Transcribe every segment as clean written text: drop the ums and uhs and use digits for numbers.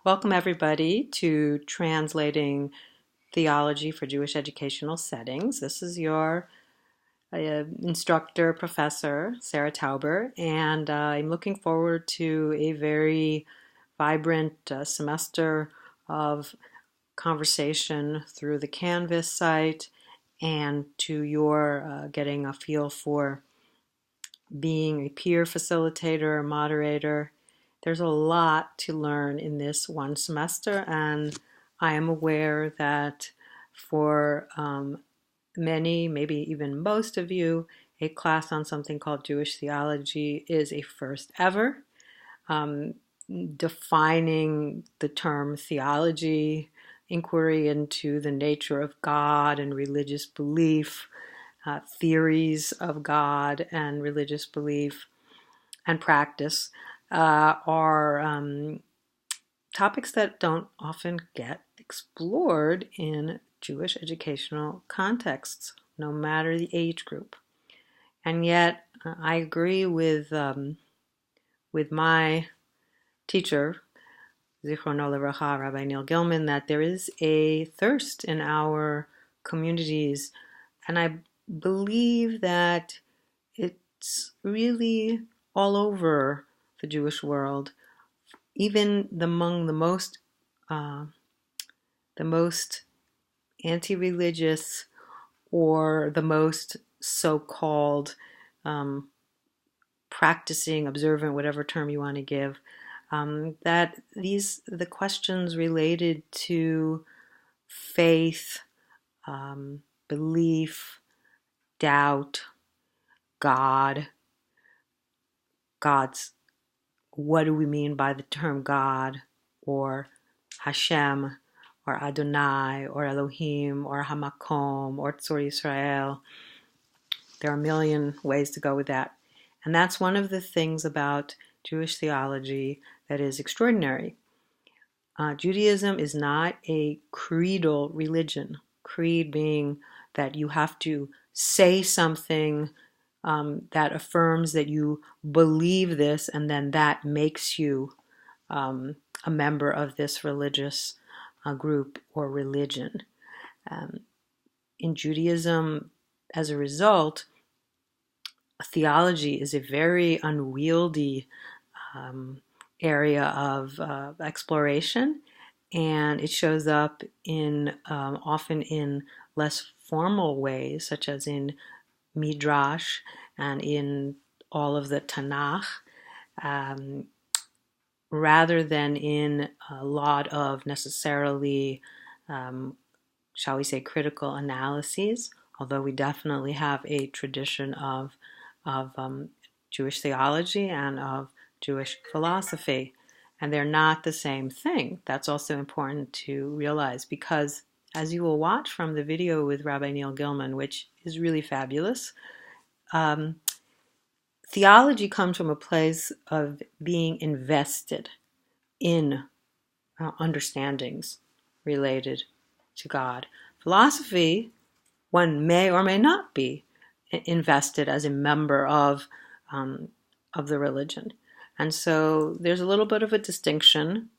Welcome everybody to Translating Theology for Jewish Educational Settings. This is your instructor, Professor Sarah Tauber, and I'm looking forward to a very vibrant semester of conversation through the Canvas site and to your getting a feel for being a peer facilitator, moderator. There's a lot to learn in this one semester, and I am aware that for many, maybe even most of you, a class on something called Jewish theology is a first ever. Defining the term theology, inquiry into the nature of God and religious belief, theories of God and religious belief and practice are topics that don't often get explored in Jewish educational contexts, no matter the age group. And yet, I agree with my teacher, Zichrono Livracha, Rabbi Neil Gilman, that there is a thirst in our communities, and I believe that it's really all over the Jewish world, even among the most anti-religious or the most so-called practicing, observant, whatever term you want to give, that the questions related to faith, belief, doubt, God's, what do we mean by the term God, or Hashem, or Adonai, or Elohim, or Hamakom, or Tzor Yisrael. There are a million ways to go with that. And that's one of the things about Jewish theology that is extraordinary. Judaism is not a creedal religion. Creed being that you have to say something that affirms that you believe this, and then that makes you a member of this religious group or religion. In Judaism, as a result, theology is a very unwieldy area of exploration, and it shows up in often in less formal ways, such as in Midrash and in all of the Tanakh, rather than in a lot of necessarily, shall we say, critical analyses, although we definitely have a tradition of Jewish theology and of Jewish philosophy, and they're not the same thing. That's also important to realize, because as you will watch from the video with Rabbi Neil Gilman, which is really fabulous, theology comes from a place of being invested in understandings related to God. Philosophy, one may or may not be invested as a member of the religion. And so there's a little bit of a distinction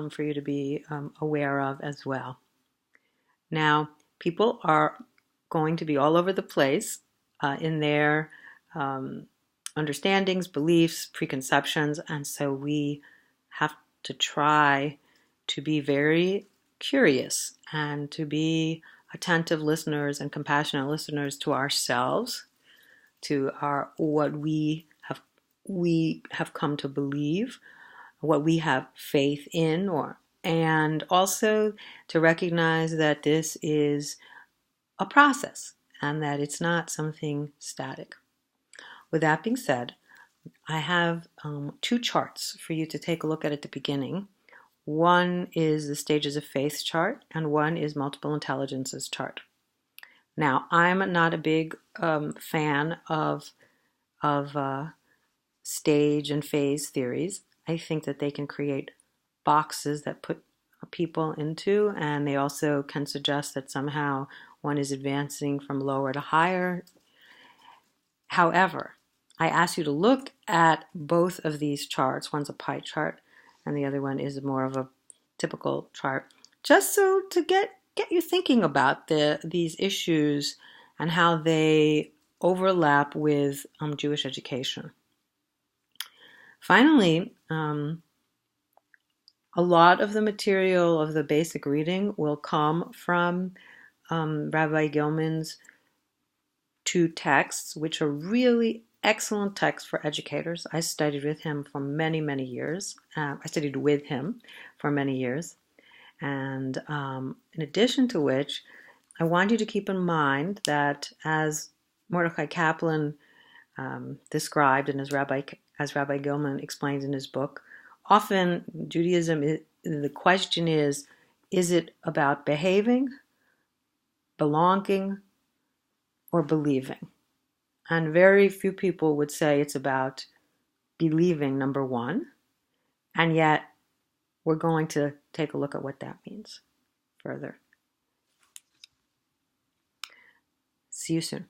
for you to be aware of as well. Now, people are going to be all over the place in their understandings, beliefs, preconceptions, and so we have to try to be very curious and to be attentive listeners and compassionate listeners to ourselves, to what we have come to believe, what we have faith in, and also to recognize that this is a process and that it's not something static. With that being said, I have two charts for you to take a look at the beginning. One is the Stages of Faith chart, and one is Multiple Intelligences chart. Now, I'm not a big fan of stage and phase theories. I think that they can create boxes that put people into, and they also can suggest that somehow one is advancing from lower to higher. However, I ask you to look at both of these charts. One's a pie chart, and the other one is more of a typical chart, just so to get you thinking about these issues and how they overlap with Jewish education. Finally, a lot of the material of the basic reading will come from Rabbi Gilman's two texts, which are really excellent texts for educators. I studied with him for many, many years. I studied with him for many years. And in addition to which, I want you to keep in mind that as Mordecai Kaplan described and as Rabbi Gilman explains in his book, often Judaism, the question is it about behaving, belonging, or believing? And very few people would say it's about believing, number one, and yet we're going to take a look at what that means further. See you soon.